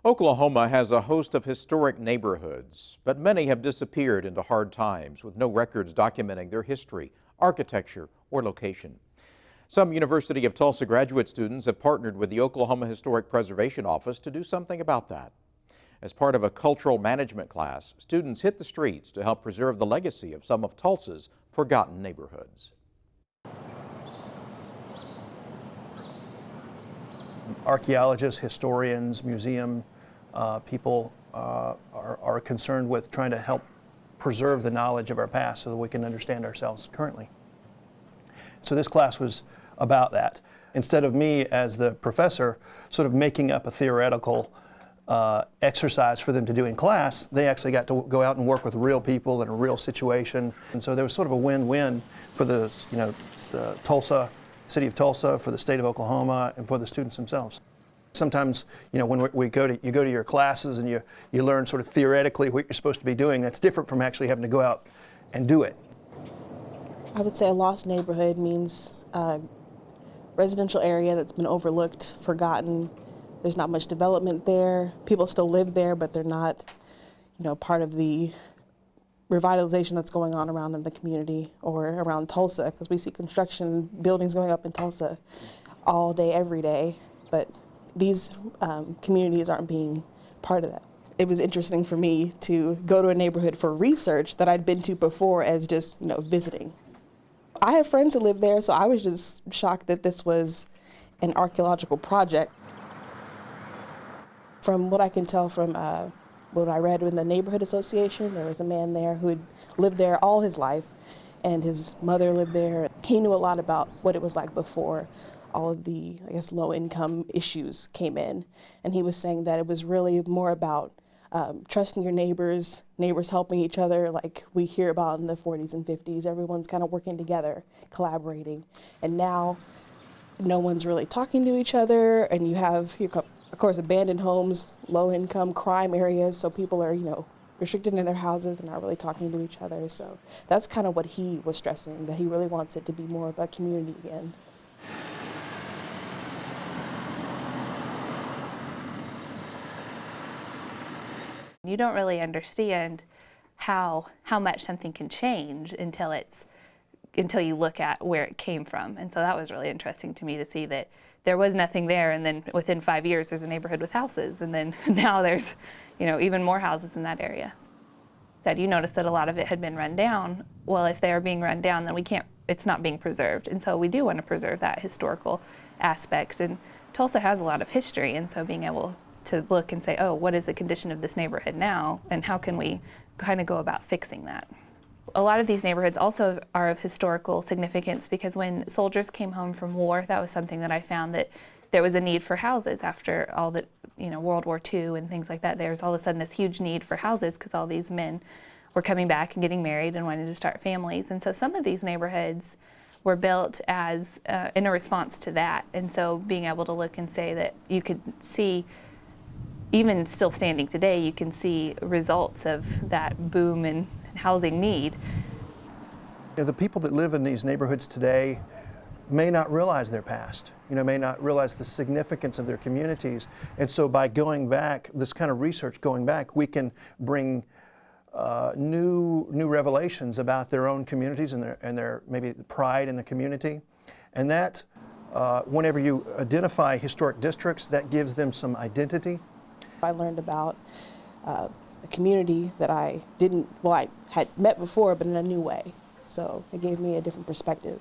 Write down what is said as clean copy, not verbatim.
Oklahoma has a host of historic neighborhoods, but many have disappeared into hard times with no records documenting their history, architecture, or location. Some University of Tulsa graduate students have partnered with the Oklahoma Historic Preservation Office to do something about that. As part of a cultural management class, students hit the streets to help preserve the legacy of some of Tulsa's forgotten neighborhoods. Archaeologists, historians, museum people are concerned with trying to help preserve the knowledge of our past so that we can understand ourselves currently. So this class was about that. Instead of me as the professor sort of making up a theoretical exercise for them to do in class, they actually got to go out and work with real people in a real situation. And so there was sort of a win-win for the Tulsa, city of Tulsa, for the state of Oklahoma, and for the students themselves. Sometimes, when you go to your classes and you learn sort of theoretically what you're supposed to be doing, that's different from actually having to go out and do it. I would say a lost neighborhood means a residential area that's been overlooked, forgotten. There's not much development there. People still live there, but they're not, part of the revitalization that's going on around in the community or around Tulsa, because we see construction buildings going up in Tulsa all day, every day, but these communities aren't being part of that. It was interesting for me to go to a neighborhood for research that I'd been to before as just, visiting. I have friends who live there, so I was just shocked that this was an archaeological project. From what I can tell from what I read in the neighborhood association, there was a man there who had lived there all his life, and his mother lived there. He knew a lot about what it was like before all of the, low-income issues came in. And he was saying that it was really more about trusting your neighbors helping each other, like we hear about in the 40s and 50s. Everyone's kind of working together, collaborating. And now, no one's really talking to each other, and you have, of course, abandoned homes, low-income crime areas, so people are, restricted in their houses and not really talking to each other. So that's kind of what he was stressing, that he really wants it to be more of a community again. You don't really understand how much something can change until you look at where it came from. And so that was really interesting to me to see that there was nothing there, and then within 5 years there's a neighborhood with houses, and then now there's even more houses in that area. You noticed that a lot of it had been run down. Well, if they are being run down, then it's not being preserved. And so we do want to preserve that historical aspect. And Tulsa has a lot of history, and so being able to look and say, oh, what is the condition of this neighborhood now, and how can we kind of go about fixing that? A lot of these neighborhoods also are of historical significance because when soldiers came home from war, that was something that I found, that there was a need for houses after all the, World War II and things like that. There's all of a sudden this huge need for houses because all these men were coming back and getting married and wanting to start families. And so some of these neighborhoods were built as in a response to that. And so being able to look and say that you could see, even still standing today, you can see results of that boom in housing need. The people that live in these neighborhoods today may not realize their past, may not realize the significance of their communities. And so by going back, this kind of research going back, we can bring new revelations about their own communities and their maybe pride in the community. And that, whenever you identify historic districts, that gives them some identity. I learned about a community that I had met before, but in a new way. So it gave me a different perspective.